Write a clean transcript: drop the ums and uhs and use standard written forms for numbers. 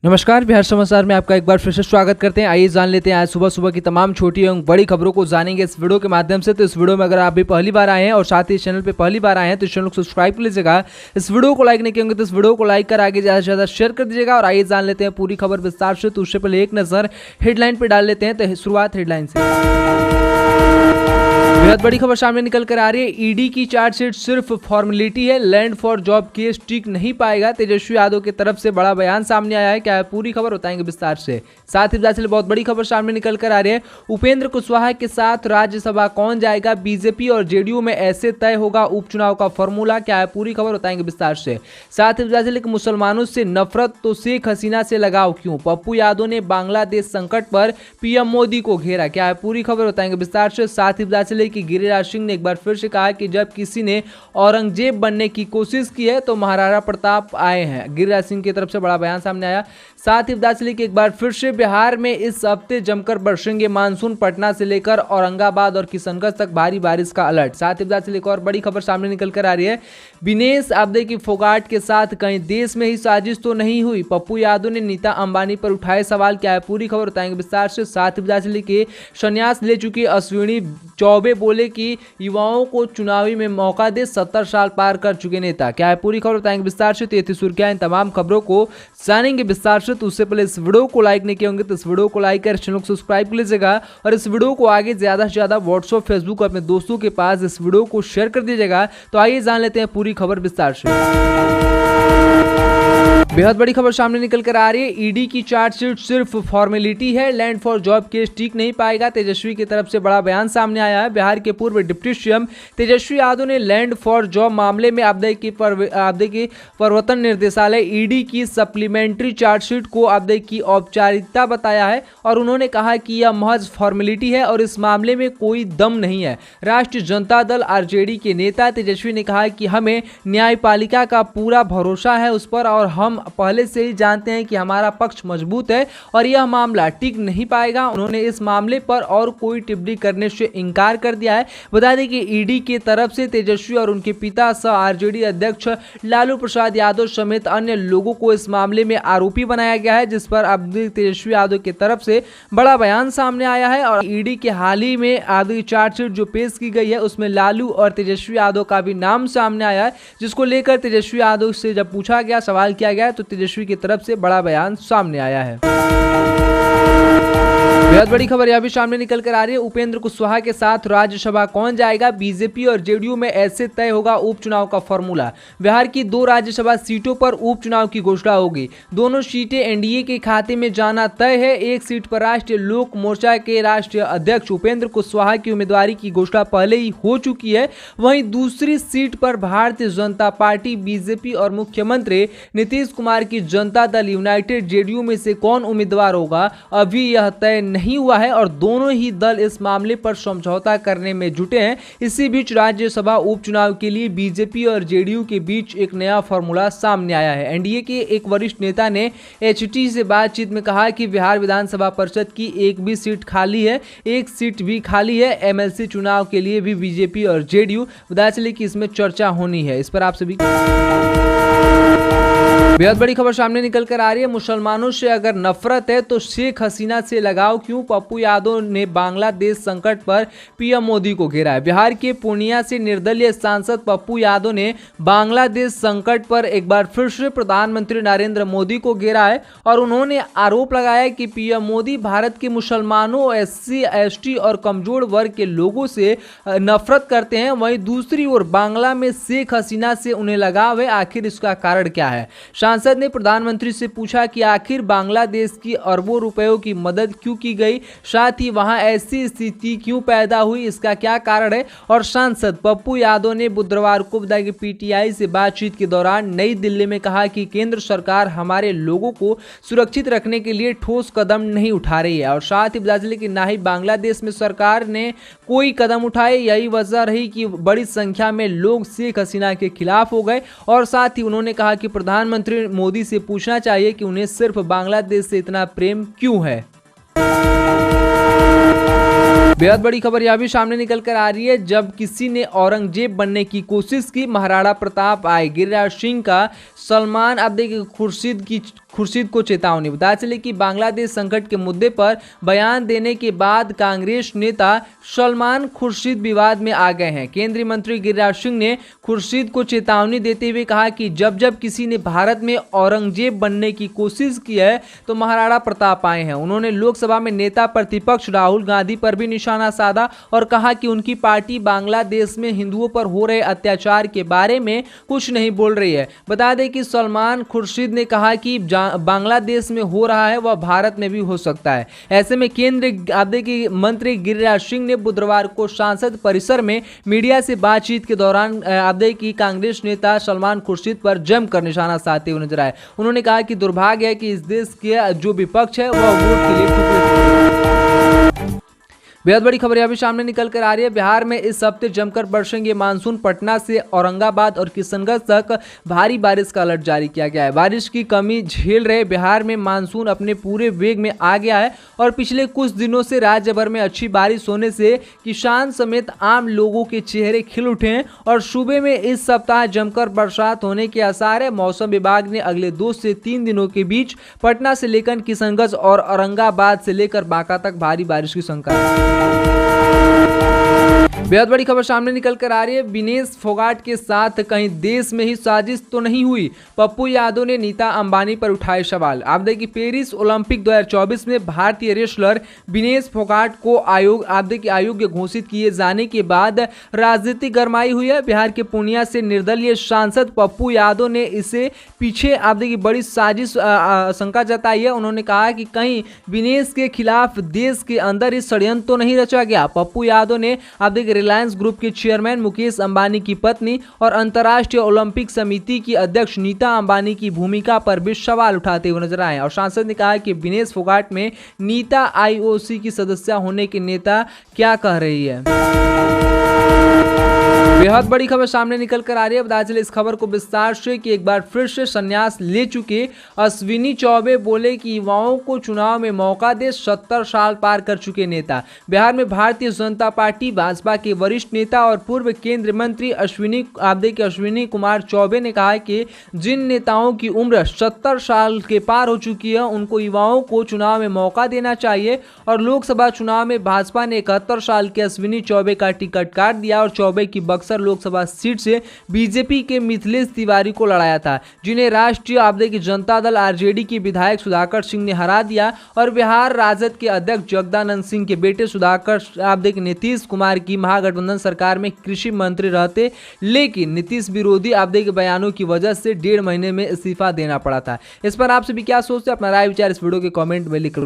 नमस्कार, बिहार समाचार में आपका एक बार फिर से स्वागत करते हैं। आइए जान लेते हैं आज सुबह सुबह की तमाम छोटी एवं बड़ी खबरों को जानेंगे इस वीडियो के माध्यम से। तो इस वीडियो में अगर आप भी पहली बार आए हैं और साथ ही इस चैनल पे पहली बार आए हैं तो इस चैनल को सब्सक्राइब कर लीजिएगा। इस वीडियो को लाइक नहीं किए होंगे तो इस वीडियो को लाइक कर आगे ज़्यादा से ज़्यादा शेयर कर दीजिएगा। और आइए जान लेते हैं पूरी खबर विस्तार से। तो उससे पहले एक नज़र हेडलाइन पर डाल लेते हैं। तो शुरुआत हेडलाइन से। बेहद बड़ी खबर सामने निकल कर आ रही है। ईडी की चार्जशीट सिर्फ फॉर्मेलिटी है, लैंड फॉर जॉब केस टिक नहीं पाएगा। तेजस्वी यादव की तरफ से बड़ा बयान सामने आया है। क्या है पूरी खबर बताएंगे विस्तार से। साथ ही साथ बहुत बड़ी खबर सामने निकल कर आ रही है। उपेंद्र कुशवाहा के साथ राज्यसभा कौन जाएगा, बीजेपी और जेडीयू में ऐसे तय होगा उपचुनाव का फॉर्मूला। क्या है पूरी खबर बताएंगे विस्तार से। साथ ही मुसलमानों से नफरत तो शेख हसीना से लगाव क्यों, पप्पू यादव ने बांग्लादेश संकट पर पीएम मोदी को घेरा। क्या है पूरी खबर बताएंगे विस्तार से। साथ ही कि गिरिराज सिंह ने एक बार फिर से कहा कि जब किसी ने औरंगजेब बनने की कोशिश की है तो महाराणा प्रताप आए हैं। गिरिराज सिंह की तरफ से बड़ा बयान सामने आया। साथ ही कि एक बार फिर से बिहार में इस हफ्ते जमकर बरसेंगे मानसून, पटना से लेकर औरंगाबाद और किशनगंज तक भारी बारिश का अलर्ट। साथ ही एक और बड़ी खबर सामने निकल कर आ रही है। विनेश आब्दे की फोगाट के साथ कहीं देश में ही साजिश तो नहीं हुई, पप्पू यादव ने नीता अंबानी पर उठाए सवाल। क्या है पूरी खबर बताएंगे विस्तार से। साथ ही कि संन्यास ले चुकी अश्विनी चौबे बोले कि युवाओं को चुनावी में मौका दे, 70 साल पार कर चुके नेता। क्या है पूरी खबर बताएंगे विस्तार से। तो ये थी सुर्खियां, इन तमाम खबरों को जानेंगे विस्तार से। तो उससे पहले इस वीडियो को लाइक नहीं किए होंगे तो इस वीडियो को लाइक कर चैनल को सब्सक्राइब कर लीजिएगा। और इस वीडियो को आगे ज्यादा से ज्यादा व्हाट्सएप, फेसबुक अपने दोस्तों के पास इस वीडियो को शेयर कर दीजिएगा। तो आइए जान लेते हैं पूरी खबर विस्तार से। बेहद बड़ी खबर सामने निकल कर आ रही है। ईडी की चार्जशीट सिर्फ फॉर्मेलिटी है, लैंड फॉर जॉब केस टिक नहीं पाएगा। तेजस्वी की तरफ से बड़ा बयान सामने आया है। बिहार के पूर्व डिप्टी सीएम तेजस्वी यादव ने लैंड फॉर जॉब मामले में आपदे की प्रवर्तन निर्देशालय ईडी की सप्लीमेंट्री चार्जशीट को आपदे की औपचारिकता बताया है और उन्होंने कहा कि यह महज फॉर्मेलिटी है और इस मामले में कोई दम नहीं है। राष्ट्रीय जनता दल आरजेडी के नेता तेजस्वी ने कहा कि हमें न्यायपालिका का पूरा भरोसा है उस पर और हम पहले से ही जानते हैं कि हमारा पक्ष मजबूत है और यह मामला टिक नहीं पाएगा। उन्होंने इस मामले पर और कोई टिप्पणी करने से इनकार कर दिया है। बता दें कि ईडी की तरफ से तेजस्वी और उनके पिता सह आरजेडी अध्यक्ष लालू प्रसाद यादव समेत अन्य लोगों को इस मामले में आरोपी बनाया गया है, जिस पर अब तेजस्वी यादव की तरफ से बड़ा बयान सामने आया है। और ईडी के हाल ही में आदि चार्जशीट जो पेश की गई है उसमें लालू और तेजस्वी यादव का भी नाम सामने आया है, जिसको लेकर तेजस्वी यादव से जब पूछा गया, सवाल किया गया तो तेजस्वी की तरफ से बड़ा बयान सामने आया है। बेहद बड़ी खबर यह भी सामने निकल कर आ रही है। उपेंद्र कुशवाहा के साथ राज्यसभा कौन जाएगा, बीजेपी और जेडीयू में ऐसे तय होगा उपचुनाव का फॉर्मूला। बिहार की 2 राज्यसभा सीटों पर उपचुनाव की घोषणा होगी। दोनों सीटें एनडीए के खाते में जाना तय है। एक सीट पर राष्ट्रीय लोक मोर्चा के राष्ट्रीय अध्यक्ष उपेंद्र कुशवाहा की उम्मीदवारी की घोषणा पहले ही हो चुकी है। वहीं दूसरी सीट पर भारतीय जनता पार्टी, बीजेपी और मुख्यमंत्री नीतीश कुमार की जनता दल यूनाइटेड जेडीयू में से कौन उम्मीदवार होगा अभी यह तय नहीं हुआ है और दोनों ही दल इस मामले पर समझौता करने में जुटे हैं। इसी बीच राज्यसभा उपचुनाव के लिए बीजेपी और जेडीयू के बीच एक नया फॉर्मूला सामने आया है। एनडीए के एक वरिष्ठ नेता ने एचटी से बातचीत में कहा कि बिहार विधानसभा परिषद की एक भी सीट खाली है, एक सीट भी खाली है। एमएलसी चुनाव के लिए भी बीजेपी और जेडीयू, बता चले कि इसमें चर्चा होनी है। इस पर आप सभी बेहद बड़ी खबर सामने निकल कर आ रही है। मुसलमानों से अगर नफरत है तो शेख हसीना से लगाव क्यों, पप्पू यादव ने बांग्लादेश संकट पर पीएम मोदी को घेरा है। बिहार के पूर्णिया से निर्दलीय सांसद पप्पू यादव ने बांग्लादेश संकट पर एक बार फिर से प्रधानमंत्री नरेंद्र मोदी को घेरा है और उन्होंने आरोप लगाया कि पीएम मोदी भारत के मुसलमानों, एससी, एसटी और कमजोर वर्ग के लोगों से नफरत करते हैं। वहीं दूसरी ओर बांग्ला में शेख हसीना से उन्हें लगाव है। आखिर इसका कारण क्या है। सांसद ने प्रधानमंत्री से पूछा कि आखिर बांग्लादेश की अरबों रुपयों की मदद क्यों की गई, साथ ही वहां ऐसी स्थिति क्यों पैदा हुई, इसका क्या कारण है। और सांसद पप्पू यादव ने बुधवार को पीटीआई से बातचीत के दौरान नई दिल्ली में कहा कि केंद्र सरकार हमारे लोगों को सुरक्षित रखने के लिए ठोस कदम नहीं उठा रही है और साथ ही बता दें कि ना ही बांग्लादेश में सरकार ने कोई कदम उठाए। यही वजह रही कि बड़ी संख्या में लोग शेख हसीना के खिलाफ हो गए। और साथ ही उन्होंने कहा कि प्रधानमंत्री मोदी से पूछना चाहिए कि उन्हें सिर्फ बांग्लादेश से इतना प्रेम क्यों है। बेहद बड़ी खबर यह भी सामने निकल कर आ रही है। जब किसी ने औरंगजेब बनने की कोशिश की, महाराणा प्रताप आए। गिरिराज सिंह का सलमान, अब देखिए खुर्शीद की खुर्शीद को चेतावनी। बता चले कि बांग्लादेश संकट के मुद्दे पर बयान देने के बाद कांग्रेस नेता सलमान खुर्शीद विवाद में आ गए हैं। केंद्रीय मंत्री गिरिराज सिंह ने खुर्शीद को चेतावनी देते हुए कहा कि जब जब किसी ने भारत में औरंगजेब बनने की कोशिश की है तो महाराणा प्रताप आए हैं। उन्होंने लोकसभा में नेता प्रतिपक्ष राहुल गांधी पर भी निशाना साधा और कहा कि उनकी पार्टी बांग्लादेश में हिंदुओं पर हो रहे अत्याचार के बारे में कुछ नहीं बोल रही है। बता दें कि सलमान खुर्शीद ने कहा कि बांग्लादेश में हो रहा है वह भारत में भी हो सकता है। ऐसे में केंद्रीय मंत्री गिरिराज सिंह ने बुधवार को संसद परिसर में मीडिया से बातचीत के दौरान की कांग्रेस नेता सलमान खुर्शीद पर जमकर निशाना साधते हुए नजर आए। उन्होंने कहा कि दुर्भाग्य है कि इस देश के जो विपक्ष है वह वोट के लिए बेहद बड़ी खबर यहाँ भी सामने निकल कर आ रही है। बिहार में इस हफ्ते जमकर बरसेंगे मानसून। पटना से औरंगाबाद और किशनगंज तक भारी बारिश का अलर्ट जारी किया गया है। बारिश की कमी झेल रहे बिहार में मानसून अपने पूरे वेग में आ गया है और पिछले कुछ दिनों से राज्य भर में अच्छी बारिश होने से किसान समेत आम लोगों के चेहरे खिल उठे हैं और सूबे में इस सप्ताह जमकर बरसात होने के आसार है। मौसम विभाग ने अगले 2 से 3 दिनों के बीच पटना से लेकर किशनगंज और औरंगाबाद से लेकर बांका तक भारी बारिश की शंका है। बेहद बड़ी खबर सामने निकल कर आ रही है। विनेश फोगाट के साथ कहीं देश में ही साजिश तो नहीं हुई, पप्पू यादव ने नीता अंबानी पर उठाए सवाल। आप देखिए पेरिस ओलंपिक 2024 में भारतीय रेसलर विनेश फोगाट को अयोग्य घोषित किए जाने के बाद राजनीति गरमाई हुई है। बिहार के पूर्णिया से निर्दलीय सांसद पप्पू यादव ने इसे पीछे आप देखिए बड़ी साजिश आशंका जताई है। उन्होंने कहा कि कहीं विनेश के खिलाफ देश के अंदर ही षड्यंत्र तो नहीं रचा गया। पप्पू यादव ने आप देखिए रिलायंस ग्रुप के चेयरमैन मुकेश अंबानी की पत्नी और अंतर्राष्ट्रीय ओलंपिक समिति की अध्यक्ष नीता अंबानी की भूमिका पर भी सवाल उठाते हुए नजर आए और सांसद ने कहा कि विनेश फोगाट में नीता आईओसी की सदस्य होने के नेता क्या कह रही है। बेहद बड़ी खबर सामने निकल कर आ रही है। बता चले इस खबर को विस्तार से कि एक बार फिर से संन्यास ले चुके अश्विनी चौबे बोले कि युवाओं को चुनाव में मौका दे। 70 साल पार कर चुके नेता। बिहार में भारतीय जनता पार्टी भाजपा के वरिष्ठ नेता और पूर्व केंद्रीय मंत्री अश्विनी कुमार चौबे ने कहा कि जिन नेताओं की उम्र 70 साल के पार हो चुकी है उनको युवाओं को चुनाव में मौका देना चाहिए और लोकसभा चुनाव में भाजपा ने 71 साल के अश्विनी चौबे का टिकट काट दिया और चौबे की बक्सर लोकसभा सीट से बीजेपी के मिथिलेश तिवारी को लड़ाया था, जिन्हें राष्ट्रीय जनता दल आरजेडी के विधायक सुधाकर सिंह ने हरा दिया और बिहार राजद के अध्यक्ष जगदानंद सिंह के बेटे सुधाकर नीतीश कुमार की महागठबंधन सरकार में कृषि मंत्री रहते, लेकिन नीतीश विरोधी बयानों की वजह से 1.5 महीने में इस्तीफा देना पड़ा था। इस पर आप सभी क्या सोचते हैं? अपना राय विचार इस वीडियो के कमेंट में लिख